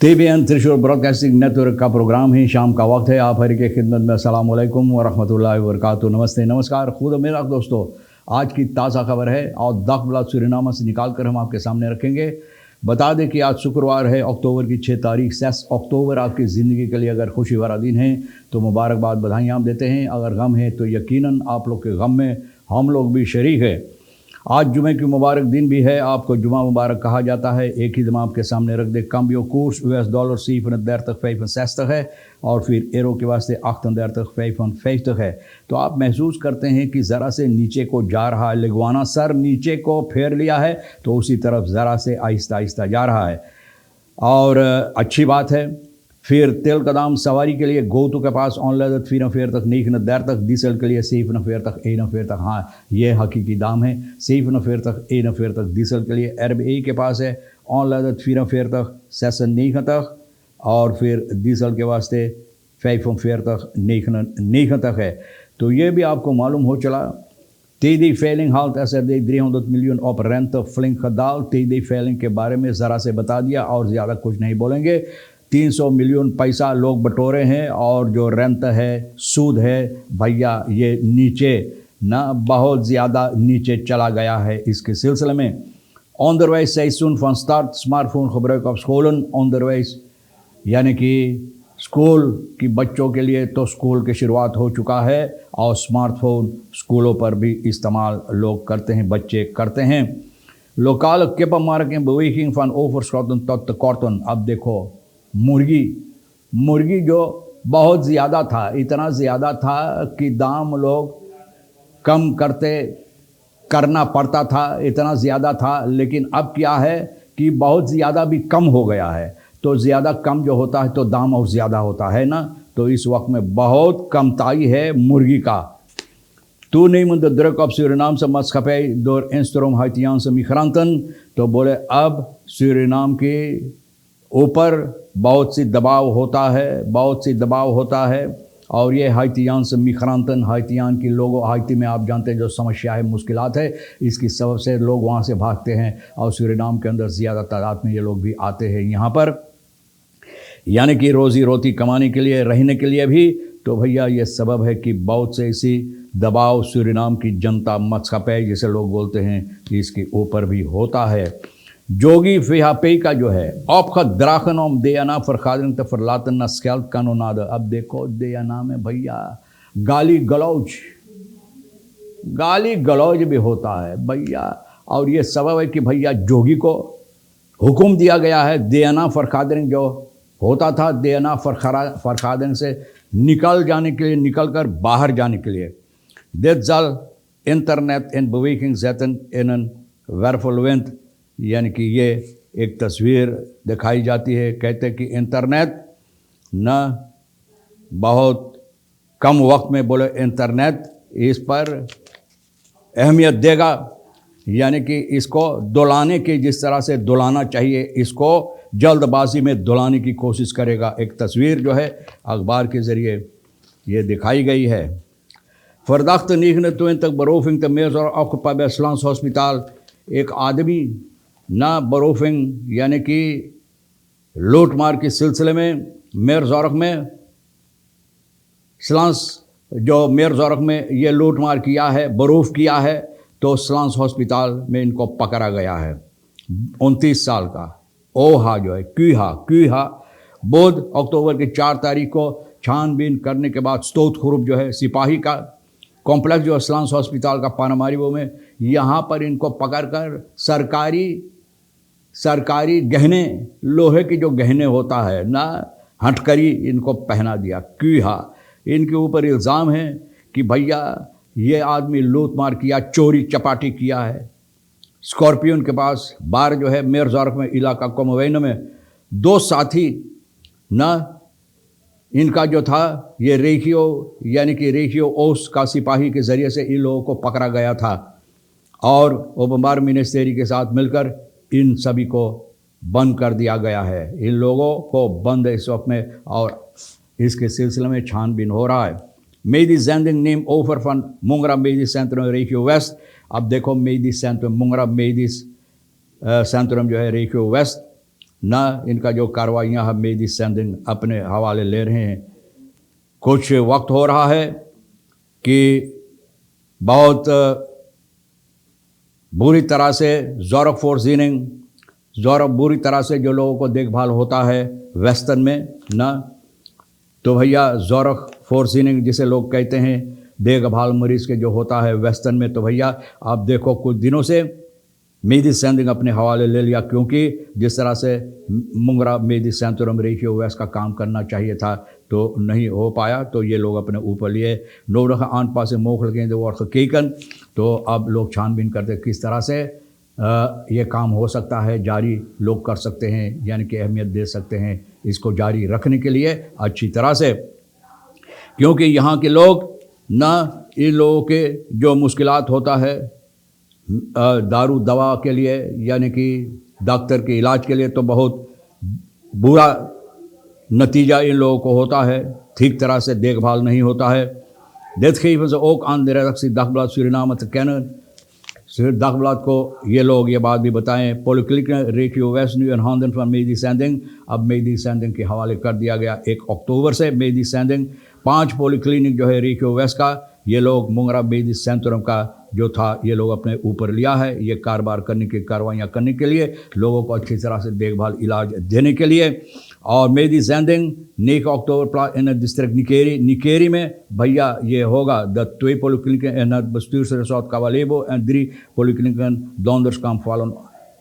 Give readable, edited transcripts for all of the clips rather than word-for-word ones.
TBN त्रिशूल broadcasting network का programme है। शाम का वक्त है। आप हर की खिदमत में अस्सलाम वालेकुम व रहमतुल्लाहि व बरकातुहू। नमस्ते, नमस्कार, खुद मेरा दोस्तों। आज की ताज़ा खबर है और दाखला सूरीनामा से निकाल कर हम आपके सामने रखेंगे। बता दें कि आज शुक्रवार है, अक्टूबर की 6 तारीख। 6 अक्टूबर आपकी ज़िंदगी के लिए अगर खुशी भरा दिन है तो मुबारकबाद, बधाइयाँ हम देते हैं। अगर गम है तो यकीनन आप लोग के गम में हम लोग भी शरीक है। आज जुमे की मुबारक दिन भी है, आपको जुमा मुबारक कहा जाता है। एक ही जुमा आपके सामने रख दे। cambio koers $US $7.65 है और फिर एरो के वास्ते 38,55 है। तो आप महसूस करते हैं कि ज़रा से नीचे को जा रहा है। लिगवाना सर नीचे को फेर लिया है तो उसी तरफ ज़रा से आहिस्ता आहिस्ता जा रहा है और अच्छी बात है। फिर तेल का दाम सवारी के लिए गोतु के पास ऑनलाइन 4 तक 9 तक, डीजल के लिए 7 तक 1 तक। हाँ, ये हकीकी दाम है, 7 तक 1 तक डीजल के लिए। अरब ए के पास है ऑनलाइन 4 तक 9 तक और फिर डीजल के वास्ते 5 तक 9 तक है। तो ये भी आपको मालूम हो चला। TD Failing हाल SRD 300 मिलियन ऑफ रेंट फ्लिंक दाल। TD Failing के बारे में ज़रा से बता दिया और ज़्यादा कुछ नहीं बोलेंगे। 300 मिलियन पैसा लोग बटोरे हैं और जो रेंट है, सूद है, भैया ये नीचे ना बहुत ज़्यादा नीचे चला गया है। इसके सिलसिले में ऑनदरवाइज सैसुन फन स्टार्ट स्मार्टफोन खबरें कब स्कूलन ऑनदरवाइज यानी कि स्कूल की बच्चों के लिए तो स्कूल की शुरुआत हो चुका है और स्मार्टफोन स्कूलों पर भी इस्तेमाल लोग करते हैं, बच्चे करते हैं। लोकल केपा मार्केट बेवेकिंग फन ओवर स्कॉटन तत्त कॉटन। अब देखो मुर्गी जो बहुत ज़्यादा था, इतना ज़्यादा था कि दाम लोग कम करना पड़ता था, इतना ज़्यादा था। लेकिन अब क्या है कि बहुत ज़्यादा भी कम हो गया है। तो ज़्यादा कम जो होता है तो दाम और ज़्यादा होता है ना। तो इस वक्त में बहुत कमताई है मुर्गी का। Toenemende druk op Surinaamse maatschappij door instroom Haitiaanse migranten। तो बोले अब सूरीनाम के ऊपर बहुत सी दबाव होता है और ये हाइतियान से मिग्रांटन, हाइतियान के लोगों, हाइती में आप जानते हैं जो समस्या है, मुश्किलात है, इसकी सबब से लोग वहाँ से भागते हैं और सूरीनाम के अंदर ज़्यादा तादाद में ये लोग भी आते हैं यहाँ पर, यानी कि रोज़ी रोटी कमाने के लिए, रहने के लिए भी। तो भैया ये सबब है कि बहुत से ऐसी दबाव सूरीनाम की जनता मस्कपे जिसे लोग बोलते हैं कि इसके ऊपर भी होता है। जोगी फिहापे का जो है आपका द्राखन ओम देना फरखादन तफरलातन स्कैल्प कानूनाद। अब देखो देना में भैया गाली गलौज भी होता है भैया। और ये सबब है कि भैया जोगी को हुक्म दिया गया है देना फरखादन जो होता था, देना फरखादन से निकल कर बाहर जाने के लिए। Dit zal internet in beweging zetten in een wervelwind। यानी कि ये एक तस्वीर दिखाई जाती है। कहते हैं कि इंटरनेट न बहुत कम वक्त में बोले इंटरनेट इस पर अहमियत देगा, यानी कि इसको दुलाने की, जिस तरह से दुलाना चाहिए इसको जल्दबाजी में दुलाने की कोशिश करेगा। एक तस्वीर जो है अखबार के ज़रिए ये दिखाई गई है। Verdachte 29 beroving te meer afgepakt bij Slans Hospitaal। एक आदमी ना बरोफिंग यानी कि लूटमार के सिलसिले में मेरज़ोरक में स्लांस जो मेरज़ोरक में ये लूटमार किया है, बरूफ किया है, तो स्लांस हॉस्पिटल में इनको पकड़ा गया है। 29 साल का ओहा जो है क्यूहा बुध अक्टूबर की 4 तारीख को छानबीन करने के बाद स्तोत खुरूब जो है सिपाही का कॉम्प्लेक्स जो स्लांस हॉस्पिटल का पानामारीबो में, यहाँ पर इनको पकड़कर सरकारी गहने, लोहे के जो गहने होता है ना, हटकरी इनको पहना दिया। क्यूहा इनके ऊपर इल्ज़ाम है कि भैया ये आदमी लूटमार किया, चोरी चपाटी किया है। स्कॉर्पियन के पास बार जो है मेरज़ोरक में इलाका कोमवैन में 2 साथी ना इनका जो था ये रेखियो ओस का सिपाही के ज़रिए से इन लोगों को पकड़ा गया था और ओबमार मिनिस्ट्री के साथ मिलकर इन सभी को बंद कर दिया गया है। इन लोगों को बंद इस वक्त में और इसके सिलसिले में छानबीन हो रहा है। मेडिस ज़ेंडिंग नेम ओवर फन मुंगरा मेडिस सेंट्रम रेखियो वेस्ट। अब देखो मेडिस सेंट्रम मुंगरा मेडिस सेंट्रम जो है रेखियो वेस्ट ना इनका जो कार्रवाइयाँ हम मेहदी सेंदिंग अपने हवाले ले रहे हैं। कुछ वक्त हो रहा है कि बहुत बुरी तरह से बुरी तरह से जो लोगों को देखभाल होता है वेस्टर्न में ना, तो भैया ज़ोरक फोर्सिनिंग जिसे लोग कहते हैं देखभाल मरीज़ के जो होता है वेस्टर्न में, तो भैया आप देखो कुछ दिनों से मेहदी सेंदिंग अपने हवाले ले लिया, क्योंकि जिस तरह से मुंगरा मेहदी सेंतुरम रेशियो वैस का काम करना चाहिए था तो नहीं हो पाया, तो ये लोग अपने ऊपर लिए नोरख आन पास मोखल के और केकन। तो अब लोग छानबीन करते किस तरह से ये काम हो सकता है, जारी लोग कर सकते हैं, यानी कि अहमियत दे सकते हैं इसको जारी रखने के लिए अच्छी तरह से, क्योंकि यहाँ के लोग ना इन लोगों के जो मुश्किलात होता है दारू दवा के लिए यानी कि डॉक्टर के इलाज के लिए, तो बहुत बुरा नतीजा इन लोगों को होता है, ठीक तरह से देखभाल नहीं होता है। Dit geven ze ook aan de redactie Dagblad Suriname te kennen. Dagblad को ये लोग ये बात भी बताएं, पॉलिक्लिनिक रेशियो वेस्ट nu in handen van मेहदी सेंदिंग, अब मेहदी सेंदिंग के हवाले कर दिया गया 1 अक्टूबर से। मेहदी सेंदिंग 5 पॉलिक्लिनिक जो है रेशियो वेस्ट का, ये लोग मुंगरा मेहदी सेंतुरम का जो था ये लोग अपने ऊपर लिया है, ये कारोबार करने की कार्रवाइयाँ करने के लिए, लोगों को अच्छी तरह से देखभाल इलाज देने के लिए। और मेहदी सेंदिंग 9 अक्टूबर इन डिस्ट्रिक्ट निकेरी में भैया ये होगा the 2 polyklinieken in het bestuursresort Kabalebo en 3 polyklinieken donderskam vallen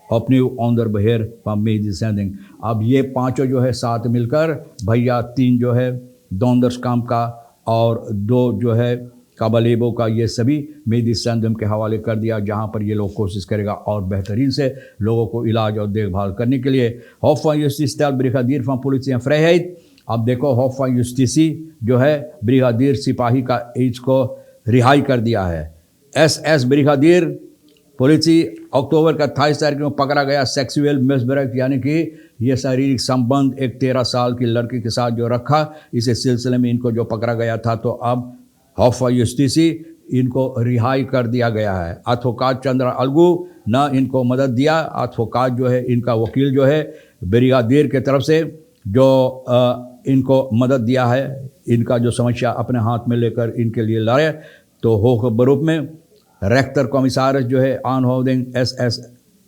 opnieuw onder beheer van मेहदी सेंदिंग। अब ये पांचों जो है साथ मिलकर भैया 3 जो है donderskam का और 2 जो है काबालेबो का, ये सभी मेहदी सेंदिंग के हवाले कर दिया, जहाँ पर ये लोग कोशिश करेगा और बेहतरीन से लोगों को इलाज और देखभाल करने के लिए। Hoff van Justitie stelt brigadier van politie en vrijheid। अब देखो होफ van Justitie जो है ब्रिगेडियर सिपाही का एज को रिहाई कर दिया है। SS ब्रिगेडियर पुलिसी अक्टूबर का 28 तारीख को पकड़ा गया सेक्सुअल मिसब्रेक, यानी कि ये शारीरिक संबंध एक 13 साल की लड़की के साथ जो रखा, इस सिलसिले में इनको जो पकड़ा गया था, तो अब होफ van Justitie इनको रिहाई कर दिया गया है। एडवोकेट चंद्रा अलगू ना इनको मदद दिया, एडवोकेट जो है इनका वकील जो है ब्रिगेडियर के तरफ से जो इनको मदद दिया है, इनका जो समस्या अपने हाथ में लेकर इनके लिए लड़े, तो होग बरूप में रेक्टर कमिसारस जो है aanhouding SS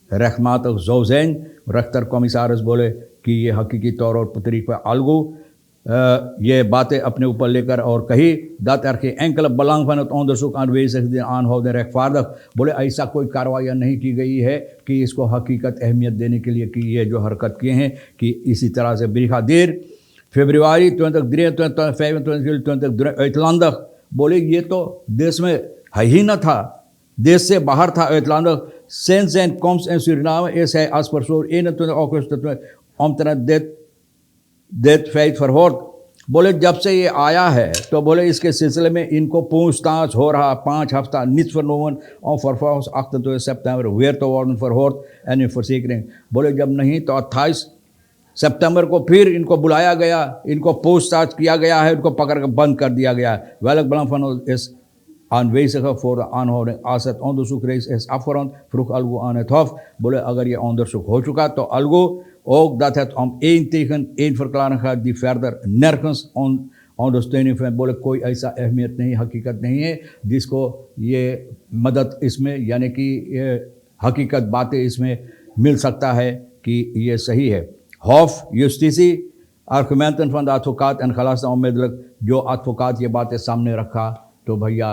rechtmatig zou zijn। रेक्टर कमिसारस बोले कि ये हकीकी तौर और तरीक़ पर अलगू ये बातें अपने ऊपर लेकर और कही dat er geen enkele belang van het onderzoek aanwezig is aanhouden rechtvaardig। बोले ऐसा कोई कार्रवाई नहीं की गई है कि इसको हकीकत अहमियत देने के लिए कि ये जो हरकत किए हैं, कि इसी तरह से ब्रिगेडियर फरवरी 2023 25 juli 2023 uitlandig, बोले ये तो देश में है ही न था, देश से बाहर था uitlandig। Sinds zijn komst in Suriname is hij als persoon 21 augustus omtrent dit feit verhoord। बोले जब से ये आया है तो बोले इसके सिलसिले में इनको पूछताछ हो रहा 5 हफ्ता niet vernomen om vervolgens 28 september weer te worden verhoord en in verzekering। बोले जब नहीं तो 28 सितंबर को फिर इनको बुलाया गया, इनको पूछताछ किया गया है, इनको पकड़ कर बंद कर दिया गया है। Welk belang van is aanwezige voor de aanhouding als het onderzoekreis is afgerond, vroeg Algo aan het hof। बोले अगर ये onderzoek हो चुका तो Algo ook dat het om 1 tegen 1 verklaring gaat die verder nergens ondersteuning vindt। बोले कोई ऐसा अहमियत नहीं, हकीकत नहीं है जिसको ये मदद इसमें यानी कि ये हकीकत बातें इसमें मिल सकता है कि ये सही है। Hoff Justitie argumenten van de advocaat en gelastte onmiddellijk, जो advocaat ये बातें सामने रखा, तो भैया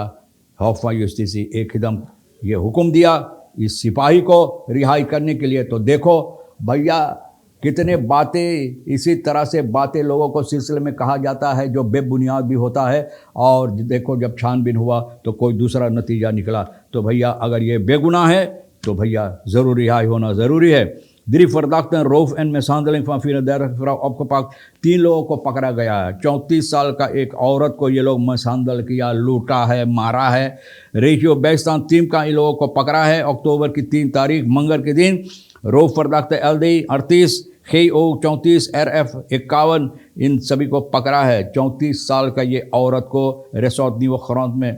होफ van Justitie एकदम ये हुक्म दिया इस सिपाही को रिहाई करने के लिए। तो देखो भैया कितने बातें इसी तरह से बातें लोगों को सिलसिले में कहा जाता है जो बेबुनियाद भी होता है, और देखो जब छानबीन हुआ तो कोई दूसरा नतीजा निकला। तो भैया अगर ये बेगुनाह है तो भैया ज़रूर रिहाई होना ज़रूरी है। 3 verdachten roof en mishandeling van 34 vrouw opgepakt। 3 लोगों को पकड़ा गया है। 34 साल का एक औरत को ये लोग मिसहंदल किया, लूटा है, मारा है। रेशियो बेस्तान टीम का इन लोगों को पकड़ा है अक्टूबर की 3 तारीख मंगल के दिन। roof verdachte LD 38 GO 34 RF 51 इन सभी को पकड़ा है। 34 साल का ये औरत को रिसोर्ट न्यू ग्राउंड में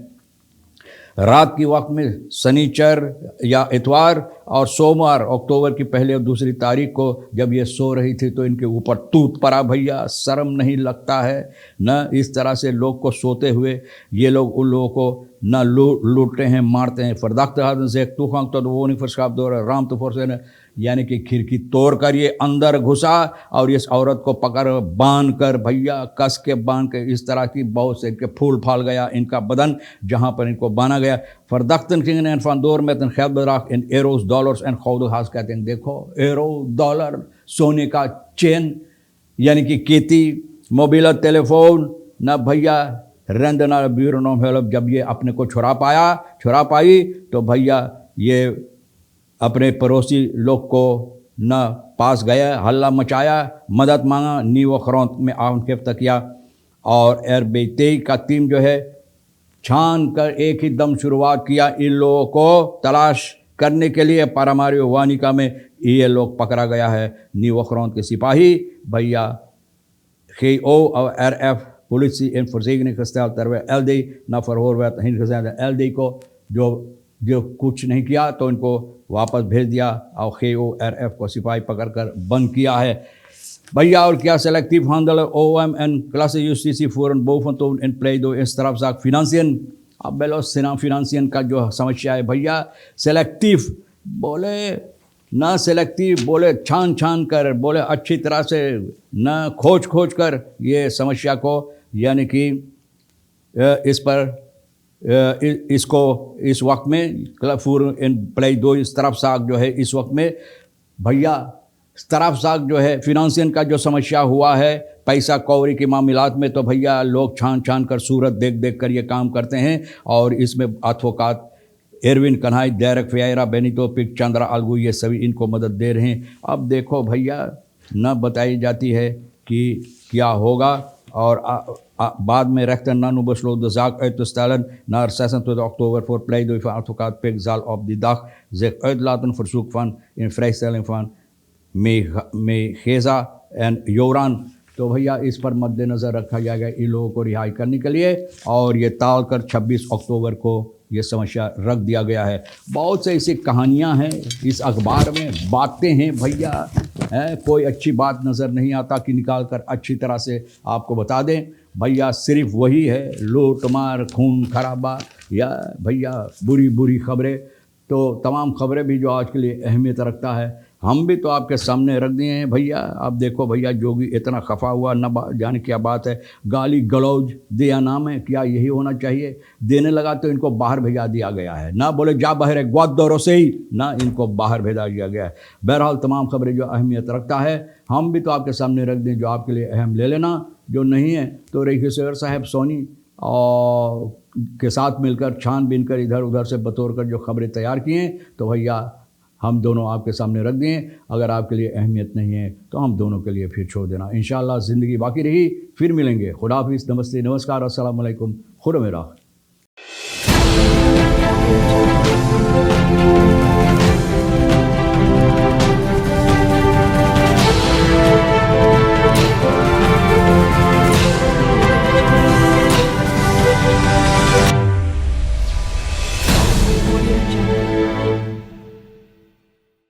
रात के वक्त में शनिचर या इतवार और सोमवार अक्टूबर की पहली और दूसरी तारीख को जब ये सो रही थी तो इनके ऊपर तूत पड़ा। भैया शर्म नहीं लगता है न? इस तरह से लोग को सोते हुए ये लोग उन लोगों को न लूटते हैं, मारते हैं। फरदाख्त से एक तूफान तो वो नहीं फर्शकाब दो राम तो फरसे ने यानी कि खिड़की तोड़ कर ये अंदर घुसा और इस औरत को पकड़ बांध कर भैया कस के बांध के इस तरह की बहुत से इनके फूल फाल गया इनका बदन जहाँ पर इनको बांधा गया। फरदख्तन किंग ने फानदोर में तन खैब राख इन एरोस डॉलर्स एंड खौद हास कहते हैं। देखो एरो डॉलर सोने का चेन यानी कि केती मोबाइल टेलीफोन न भैया रेंद ना ब्यूरो नो हेल्प। जब ये अपने को छुड़ा पाई तो भैया ये अपने पड़ोसी लोग को न पास गया, हल्ला मचाया, मदद मांगा, नी व खरौत में आंखें तकिया और एयरबेते का टीम जो है छान कर एक ही दम शुरुआत किया इन लोगों को तलाश करने के लिए। पारामारियो वानिका में ये लोग पकड़ा गया है। नी व खरौत के सिपाही भैया GO और RF politie in verzekering gesteld terwijl LD na verhoor werd ingezet। LD को जो कुछ नहीं किया तो इनको वापस भेज दिया और GO RF को सिपाही पकड़कर बंद किया है भैया। और क्या selective handelen OM en klassejustitie voeren boventoon in pleidooi in strafzaak financiën। अब बेलो सिना फिनांसियन का जो समस्या है भैया, सेलेक्टिव बोले ना, सेलेक्टिव बोले छान छान कर, बोले अच्छी तरह से न खोज कर ये समस्या को यानी कि इस पर इसको इस वक्त में क्लफूर इन प्ले दो इस तरफ साग जो है इस वक्त में भैया तरफ साग जो है फिनांसियन का जो समस्या हुआ है पैसा कौड़ी के मामलात में, तो भैया लोग छान कर सूरत देख कर ये काम करते हैं। और इसमें advocate Erwin Kanhai, Derek Ferreira, Benito पिक, चंद्रा अलगू ये सभी इनको मदद दे रहे हैं। अब देखो भैया न बताई जाती है कि क्या होगा और बाद में rechter na nu besloot de zaak uit te stellen naar 26 oktober voor pleidooi van advocaat Pik zal op die dag zich uitlaten verzoek van in vrijstelling van Megeza en Joran। तो भैया इस पर मद्देनज़र रखा जाएगा इन लोगों को रिहाई करने के लिए और ये टाल कर 26 अक्टूबर को ये समस्या रख दिया गया है। बहुत से ऐसी कहानियां हैं इस अखबार में, बातें हैं भैया, कोई अच्छी बात नज़र नहीं आता कि निकाल कर अच्छी तरह से आपको बता दें। भैया सिर्फ वही है लूट मार, खून खराबा या भैया बुरी खबरें। तो तमाम खबरें भी जो आज के लिए अहमियत रखता है हम भी तो आपके सामने रख दिए हैं भैया। अब देखो भैया जोगी इतना खफा हुआ, न जाने क्या बात है, गाली गलौज दिया नाम है, क्या यही होना चाहिए? देने लगा तो इनको बाहर भेजा दिया गया है, ना बोले जा बाहर है ग्वाद दौरों से ही, ना इनको बाहर भेजा दिया गया है। बहरहाल तमाम खबरें जो अहमियत रखता है हम भी तो आपके सामने रख दें, जो आपके लिए अहम ले लेना, जो नहीं है तो रहीस साहब सोनी और के साथ मिलकर छानबीन कर इधर उधर से बतौर कर जो खबरें तैयार किए हैं तो भैया हम दोनों आपके सामने रख दिए। अगर आपके लिए अहमियत नहीं है तो हम दोनों के लिए फिर छोड़ देना। इंशाअल्लाह ज़िंदगी बाकी रही, फिर मिलेंगे। खुदा हाफिज़, नमस्ते, नमस्कार, अस्सलाम वालेकुम, खुदा मेरा।